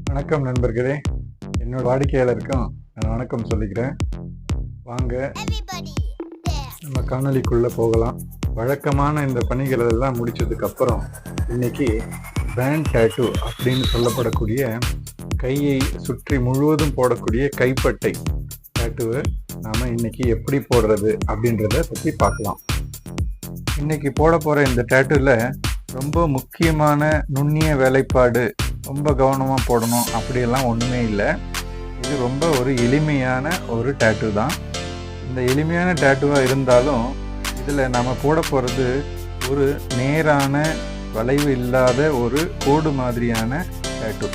வணக்கம் நண்பர்களே, என்னோட வாடிக்கையாளருக்கும் நான் வணக்கம் சொல்லிக்கிறேன். வாங்க நம்ம காணொளிக்குள்ளே போகலாம். வழக்கமான இந்த பணிகள் எல்லாம் முடிச்சதுக்கப்புறம் இன்னைக்கு பேண்ட் டேட்டூ அப்படின்னு சொல்லப்படக்கூடிய கையை சுற்றி முழுவதும் போடக்கூடிய கைப்பட்டை டேட்டூவை நாம் இன்னைக்கு எப்படி போடுறது அப்படின்றத பற்றி பார்க்கலாம். இன்னைக்கு போட போகிற இந்த டேட்டூவில் ரொம்ப முக்கியமான நுண்ணிய வேலைப்பாடு, ரொம்ப கவனமாக போடணும் அப்படியெல்லாம் ஒன்றுமே இல்லை. இது ரொம்ப ஒரு எளிமையான ஒரு டேட்டூ தான். இந்த எளிமையான டேட்டூவாக இருந்தாலும் இதில் நம்ம போட போகிறது ஒரு நேரான வளைவு இல்லாத ஒரு கோடு மாதிரியான டேட்டூ.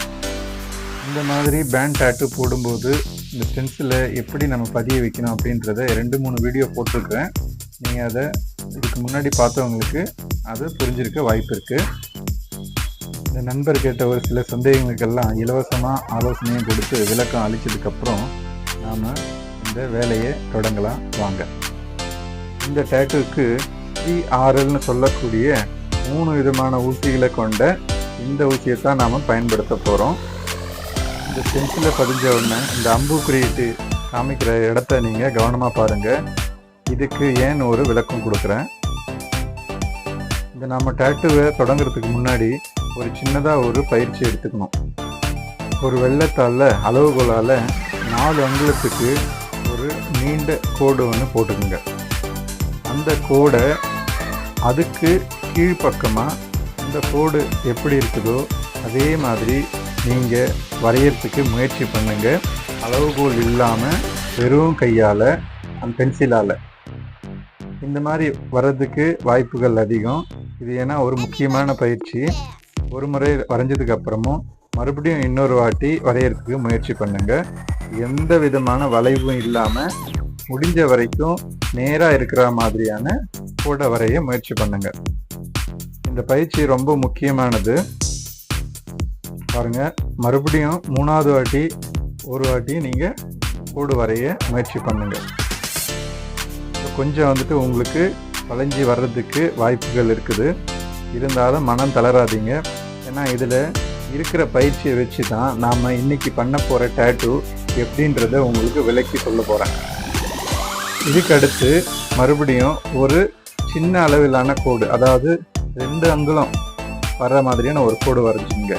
இந்த மாதிரி பேண்ட் டேட்டூ போடும்போது இந்த ஸ்டென்சிலை எப்படி நம்ம பதிய வைக்கணும் அப்படின்றத 2-3 வீடியோ போட்டிருக்கிறேன். நீங்கள் அதை இதுக்கு முன்னாடி பார்த்தவங்களுக்கு அது புரிஞ்சிருக்க வாய்ப்பு இருக்குது. இந்த நண்பர் கேட்ட ஒரு சில சந்தேகங்களுக்கெல்லாம் இலவசமாக ஆலோசனையும் கொடுத்து விளக்கம் அளித்ததுக்கப்புறம் நாம் இந்த வேலையை தொடங்கலாம். வாங்க. இந்த டேட்டூக்கு CRLன்னு சொல்லக்கூடிய 3 விதமான ஊசிகளை கொண்ட இந்த ஊசியை தான் நாம் பயன்படுத்த போகிறோம். இந்த ஸ்டென்சிலை பதிஞ்ச உடனே இந்த அம்புக்குறியிட்டு காமிக்கிற இடத்த நீங்கள் கவனமாக பாருங்கள். இதுக்கு ஏன்னு ஒரு விளக்கம் கொடுக்குறேன். இந்த நம்ம டேட்டூவை தொடங்குறதுக்கு முன்னாடி ஒரு சின்னதாக ஒரு பயிற்சி எடுத்துக்கணும். ஒரு வெள்ளைத்தாளில் அளவுகோலால் 4 அங்குலத்துக்கு ஒரு நீண்ட கோடு ஒன்று போட்டுக்குங்க. அந்த கோடை அதுக்கு கீழ்ப்பக்கமாக இந்த கோடு எப்படி இருக்குதோ அதே மாதிரி நீங்கள் வரையறதுக்கு முயற்சி பண்ணுங்க. அளவுகோல் இல்லாமல் வெறும் கையால் அந்த பென்சிலால் இந்த மாதிரி வர்றதுக்கு வாய்ப்புகள் அதிகம். இது ஏன்னா ஒரு முக்கியமான பயிற்சி. ஒரு முறை வரைஞ்சதுக்கு அப்புறமும் மறுபடியும் இன்னொரு வாட்டி வரையறதுக்கு முயற்சி பண்ணுங்க. எந்த விதமான வளைவும் இல்லாமல் முடிஞ்ச வரைக்கும் நேராக இருக்கிற மாதிரியான கோடை வரைய முயற்சி பண்ணுங்க. இந்த பயிற்சி ரொம்ப முக்கியமானது. பாருங்க, மறுபடியும் 3வது வாட்டி ஒரு வாட்டி நீங்கள் கோடு வரைய முயற்சி பண்ணுங்க. கொஞ்சம் உங்களுக்கு வளைஞ்சி வர்றதுக்கு வாய்ப்புகள் இருக்குது. இருந்தாலும் மனம் தளராதீங்க. ஏன்னா இதில் இருக்கிற பயிற்சியை வச்சு தான் நாம் இன்னைக்கு பண்ண போகிற டேட்டூ எப்படின்றத உங்களுக்கு விளக்கி சொல்ல போகிறேன். இதுக்கு அடுத்து மறுபடியும் ஒரு சின்ன அளவிலான கோடு, அதாவது 2 அங்குலம் வர்ற மாதிரியான ஒரு கோடு வரைஞ்சிங்க.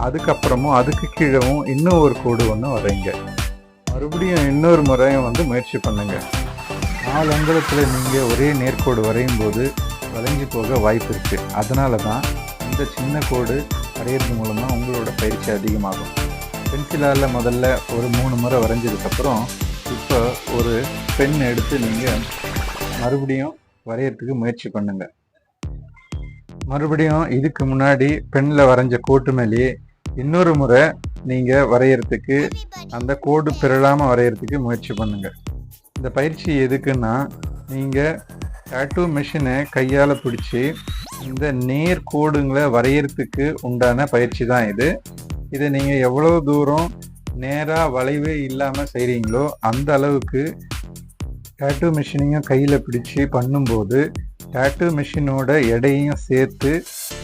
அதுக்கப்புறமும் அதுக்கு கீழவும் இன்னும் ஒரு கோடு ஒன்று வரைங்க. மறுபடியும் இன்னொரு முறையும் முயற்சி பண்ணுங்க. 4 அங்குலத்தில் நீங்கள் ஒரே நேர்கோடு வரையும் போது வளைஞ்சு போக வாய்ப்பு இருக்குது. அதனால தான் இந்த சின்ன கோடு வரைகிறது மூலமாக உங்களோட பயிற்சி அதிகமாகும். பென்சிலால் முதல்ல ஒரு 3 முறை வரைஞ்சதுக்கப்புறம் இப்போ ஒரு பென் எடுத்து நீங்கள் மறுபடியும் வரையறதுக்கு முயற்சி பண்ணுங்கள். மறுபடியும் இதுக்கு முன்னாடி பெண்ணில் வரைஞ்ச கோட்டு மேலேயே இன்னொரு முறை நீங்கள் வரையறதுக்கு அந்த கோடு பிறழாமல் வரையறதுக்கு முயற்சி பண்ணுங்கள். இந்த பயிற்சி எதுக்குன்னா, நீங்கள் டேட்டூ மிஷினை கையால் பிடிச்சி இந்த நேர் கோடுங்களை வரையறதுக்கு உண்டான பயிற்சி தான் இது. இதை நீங்கள் எவ்வளோ தூரம் நேராக வளைவே இல்லாமல் செய்கிறீங்களோ அந்த அளவுக்கு டேட்டூ மிஷினையும் கையில் பிடிச்சி பண்ணும்போது டேட்டூ மிஷினோட எடையும் சேர்த்து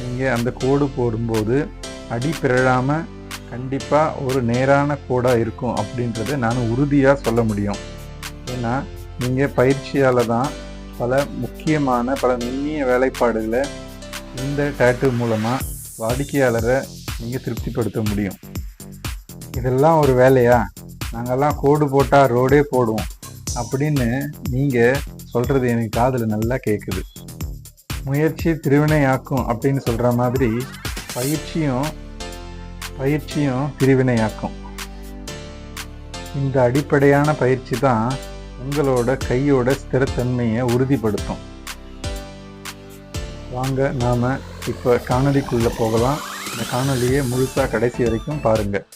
நீங்கள் அந்த கோடு போடும்போது அடி பிறழாமல் கண்டிப்பாக ஒரு நேரான கோடாக இருக்கும் அப்படின்றத நான் உறுதியாக சொல்ல முடியும். ஏன்னா நீங்கள் பயிற்சியால் தான் பல முக்கியமான பல நுண்ணிய வேலைப்பாடுகளை இந்த டேட்டூ மூலமாக வாடிக்கையாளரை நீங்கள் திருப்திப்படுத்த முடியும். இதெல்லாம் ஒரு வேலையா, நாங்கள்லாம் கோடு போட்டால் ரோடே போடுவோம் அப்படின்னு நீங்கள் சொல்கிறது எனக்கு காதில் நல்லா கேட்குது. முயற்சி திருவினையாக்கும் அப்படின்னு சொல்கிற மாதிரி பயிற்சியும் திருவினையாக்கும். இந்த அடிப்படையான பயிற்சி தான் உங்களோட கையோட ஸ்திரத்தன்மையை உறுதிப்படுத்தும். வாங்க நாம் இப்போ காணொளிக்குள்ளே போகலாம். இந்த காணொளியை முழுசாக கடைசி வரைக்கும் பாருங்கள்.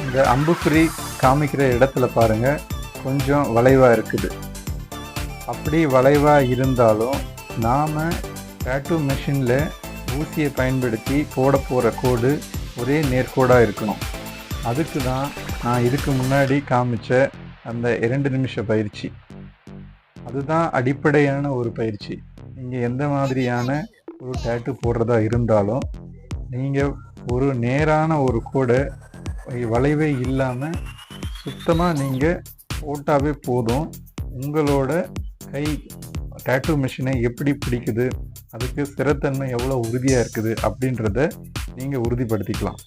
இந்த அம்புக்குறி காமிக்கிற இடத்துல பாருங்கள், கொஞ்சம் வளைவாக இருக்குது. அப்படி வளைவாக இருந்தாலும் நாம் டேட்டூ மிஷினில் ஊசியை பயன்படுத்தி போட போகிற கோடு ஒரே நேர்கோடாக இருக்கணும். அதுக்கு தான் நான் இதுக்கு முன்னாடி காமிச்ச அந்த 2 நிமிஷ பயிற்சி. அதுதான் அடிப்படையான ஒரு பயிற்சி. நீங்கள் எந்த மாதிரியான ஒரு டேட்டு போடுறதா இருந்தாலும் நீங்கள் ஒரு நேரான ஒரு கோடை வளைவே இல்லாமல் சுத்தமாக நீங்கள் போட்டாவே போதும். உங்களோட கை டேட்டூ மிஷினை எப்படி பிடிக்குது, அதுக்கு ஸ்திரத்தன்மை எவ்வளோ உறுதியாக இருக்குது அப்படின்றத நீங்கள் உறுதிப்படுத்திக்கலாம்.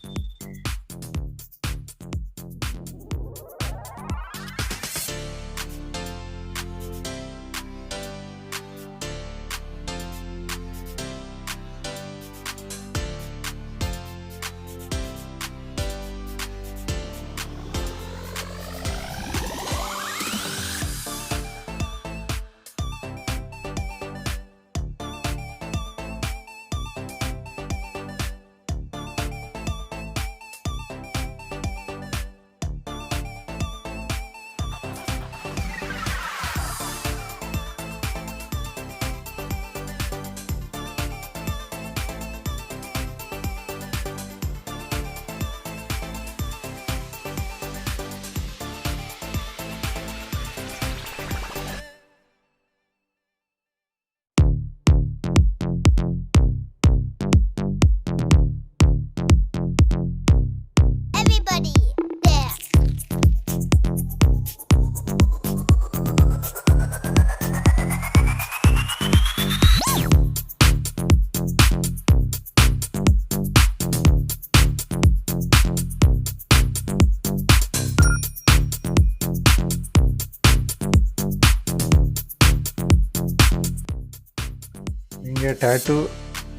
நீங்கள் டேட்டூ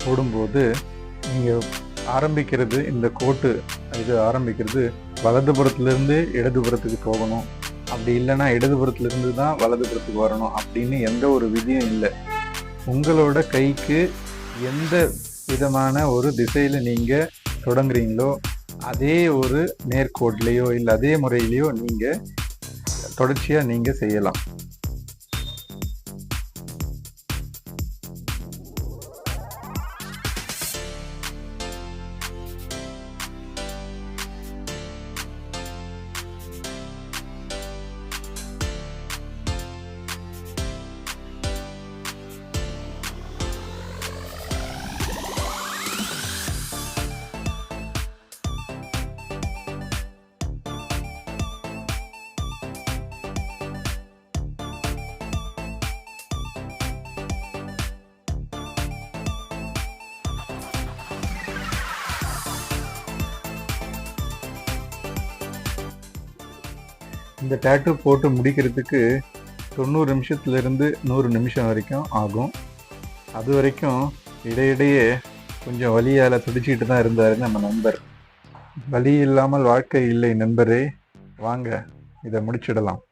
போடும்போது நீங்கள் ஆரம்பிக்கிறது இந்த கோட்டு இது ஆரம்பிக்கிறது வலதுபுறத்துலேருந்து இடதுபுறத்துக்கு போகணும், அப்படி இல்லைன்னா இடதுபுறத்துலேருந்து தான் வலதுபுறத்துக்கு வரணும் அப்படின்னு எந்த ஒரு விதியும் இல்லை. உங்களோட கைக்கு எந்த விதமான ஒரு திசையில் நீங்கள் தொடங்குறீங்களோ அதே ஒரு நேர்கோட்லேயோ இல்லை அதே முறையிலையோ நீங்கள் தொடர்ச்சியாக நீங்கள் செய்யலாம். இந்த டேட்டூ போட்டு முடிக்கிறதுக்கு 90 நிமிஷத்துலேருந்து 100 நிமிஷம் வரைக்கும் ஆகும். அது வரைக்கும் இடையிடையே கொஞ்சம் வலியால் துடிச்சிக்கிட்டு தான் இருந்தார் நம்ம நண்பர். வலி இல்லாமல் வாழ்க்கை இல்லை நண்பரே, வாங்க இதை முடிச்சிடலாம்.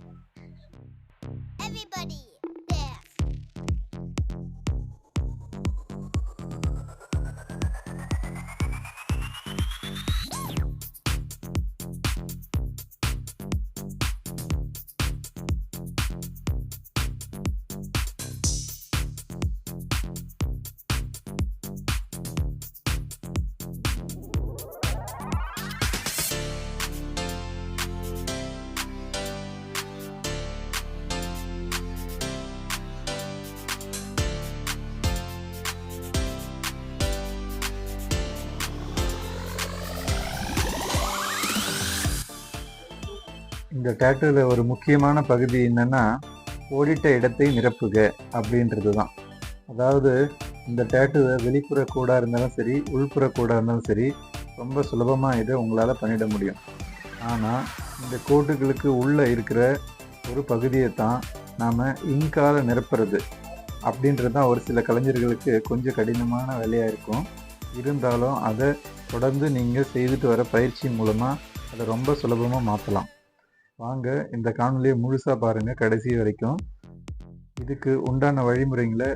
இந்த டேட்டூவில் ஒரு முக்கியமான பகுதி என்னென்னா ஓடிட்ட இடத்தை நிரப்புக அப்படின்றது தான். அதாவது இந்த டேட்டூவை வெளிப்புற கோடாக இருந்தாலும் சரி உள்புற கோடாக இருந்தாலும் சரி ரொம்ப சுலபமாக இதை உங்களால் பண்ணிட முடியும். ஆனால் இந்த கோட்டுகளுக்கு உள்ளே இருக்கிற ஒரு பகுதியை தான் நாம் இங்கால் நிரப்புறது அப்படின்றது தான் ஒரு சில கலைஞர்களுக்கு கொஞ்சம் கடினமான வேலையாக இருக்கும். இருந்தாலும் அதை தொடர்ந்து நீங்கள் செய்துட்டு வர பயிற்சி மூலமாக அதை ரொம்ப சுலபமாக மாற்றலாம். வாங்க இந்த காணொலியை முழுசாக பாருங்கள் கடைசி வரைக்கும். இதுக்கு உண்டான வழிமுறைகளை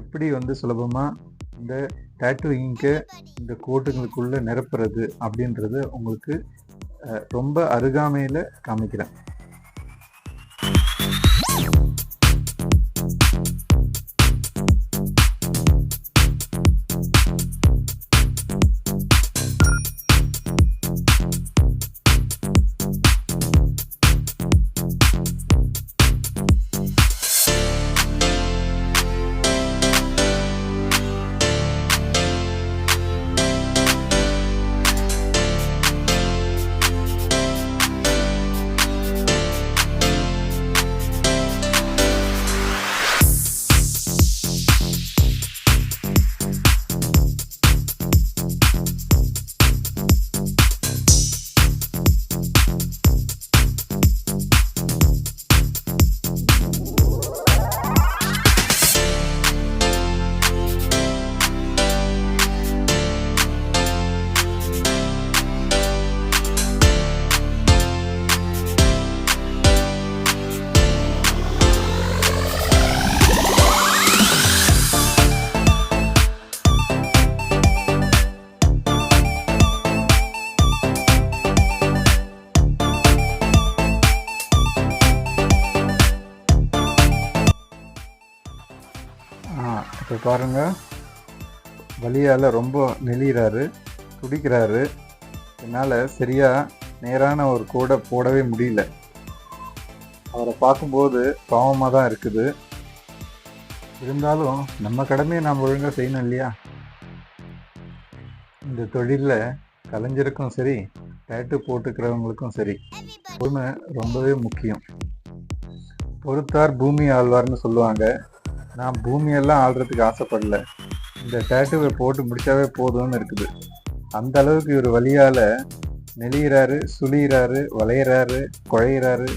எப்படி சுலபமாக இந்த டேட்டூ இங்கை இந்த கோட்டுங்களுக்குள்ளே நிரப்புறது அப்படின்றது உங்களுக்கு ரொம்ப அருகாமையில் காமிக்கிறேன். இப்போ பாருங்கள், வலியால் ரொம்ப நெளிகிறாரு, துடிக்கிறாரு. என்னால் சரியாக நேரான ஒரு கோடை போடவே முடியல. அவரை பார்க்கும்போது பாவமாக தான் இருக்குது. இருந்தாலும் நம்ம கடமையை நாம் ஒழுங்காக செய்யணும் இல்லையா? இந்த தொழிலில் கலைஞருக்கும் சரி, டேட்டு போட்டுக்கிறவங்களுக்கும் சரி, பொறுமை ரொம்பவே முக்கியம். பொறுத்தார் பூமி ஆழ்வார்னு சொல்லுவாங்க. நான் பூமியெல்லாம் ஆள்றதுக்கு ஆசைப்படல, இந்த டேட்டுவை போட்டு முடிச்சாவே போதும்னு இருக்குது. அந்த அளவுக்கு இவர் வலியால் நெளிகிறாரு, சுழிகிறாரு, வளையிறாரு, குழையிறாரு.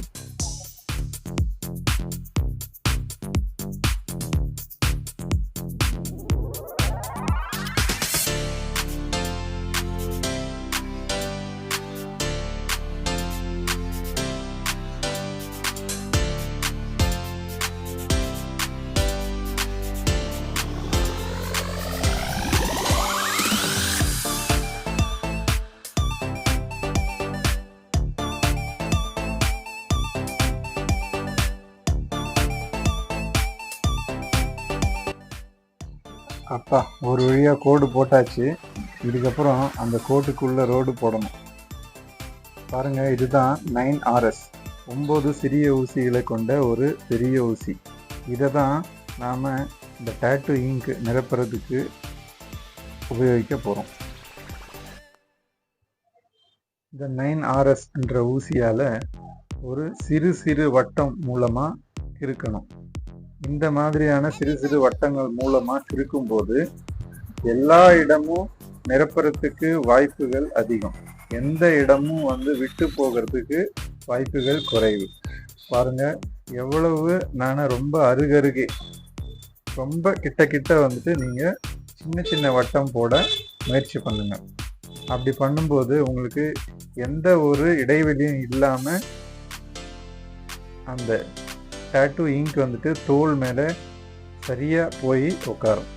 அப்பா, ஒரு வழியாக கோடு போட்டாச்சு. இதுக்கப்புறம் அந்த கோட்டுக்குள்ளே ரோடு போடணும். பாருங்கள், இதுதான் 9RS, 9 சிறிய ஊசிகளை கொண்ட ஒரு பெரிய ஊசி. இதை தான் நாம் இந்த டேட்டு இங்க் நிரப்புறதுக்கு உபயோகிக்க போகிறோம். இந்த 9RS என்ற ஊசியால் ஒரு சிறு சிறு வட்டம் மூலமாக கிறுக்கணும். இந்த மாதிரியான சிறு சிறு வட்டங்கள் மூலமாக கிறுக்கும்போது எல்லா இடமும் நிரப்புறதுக்கு வாய்ப்புகள் அதிகம், எந்த இடமும் விட்டு போகிறதுக்கு வாய்ப்புகள் குறைவு. பாருங்க, எவ்வளவு நான் ரொம்ப அருகருகே, ரொம்ப கிட்ட கிட்ட நீங்கள் சின்ன சின்ன வட்டம் போட முயற்சி பண்ணுங்க. அப்படி பண்ணும்போது உங்களுக்கு எந்த ஒரு இடைவெளியும் இல்லாமல் அந்த டேட்டு இங்க் தோல் மேலே சரியாக போய் உட்காரும்.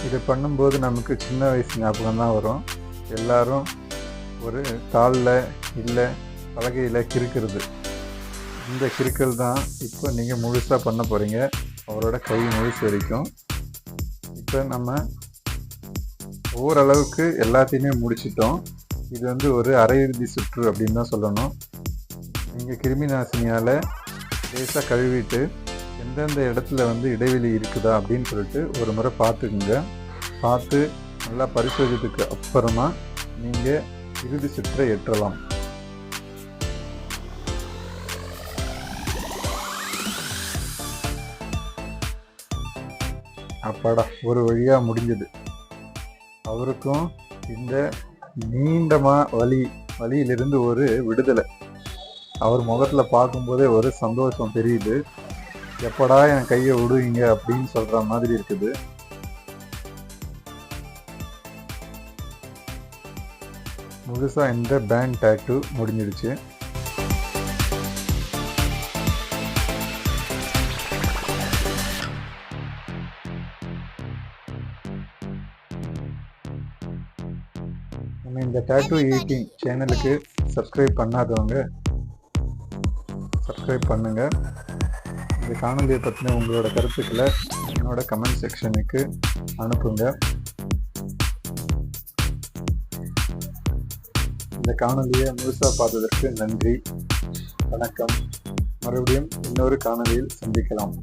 இது பண்ணும்போது நமக்கு சின்ன வயசு ஞாபகம் தான் வரும். எல்லாரும் ஒரு காலில் இல்லை பலகையில் கிறுக்கிறது. இந்த கிறுக்கல் தான் இப்போ நீங்கள் முழுசாக பண்ண போகிறீங்க, அவரோட கை முழுசு வரைக்கும். இப்போ நம்ம ஓரளவுக்கு எல்லாத்தையுமே முடிச்சிட்டோம். இது ஒரு அரையிறுதி சுற்று அப்படின்னு தான் சொல்லணும். நீங்கள் கிருமி நாசினியால் லேசாக கழுவிட்டு எந்தெந்த இடத்துல இடைவெளி இருக்குதா அப்படின்னு சொல்லிட்டு ஒரு முறை பார்த்துக்குங்க. பார்த்து நல்லா பரிசோதித்ததுக்கு அப்புறமா நீங்கள் இறுதி சுற்றை ஏற்றலாம். அப்பாடா, ஒரு வழியாக முடிஞ்சது. அவருக்கும் இந்த நீண்டமா வலியிலிருந்து ஒரு விடுதலை. அவர் முகத்தில் பார்க்கும்போதே ஒரு சந்தோஷம் தெரியுது. எப்படா என் கையை விடுவீங்க அப்படின்னு சொல்கிற மாதிரி இருக்குது. முழுசாக இந்த பேண்ட் டேட்டூ முடிஞ்சிடுச்சு. நம்ம இந்த டேட்டூ எடிட்டிங் சேனலுக்கு சப்ஸ்கிரைப் பண்ணாதவங்க சப்ஸ்கிரைப் பண்ணுங்கள். இந்த காணொலியை பற்றின உங்களோட கருத்துக்களை என்னோட கமெண்ட் செக்ஷனுக்கு அனுப்புங்க. இந்த காணொலியை முழுசாக பார்த்ததற்கு நன்றி. வணக்கம். மறுபடியும் இன்னொரு காணொலியில் சந்திக்கலாம்.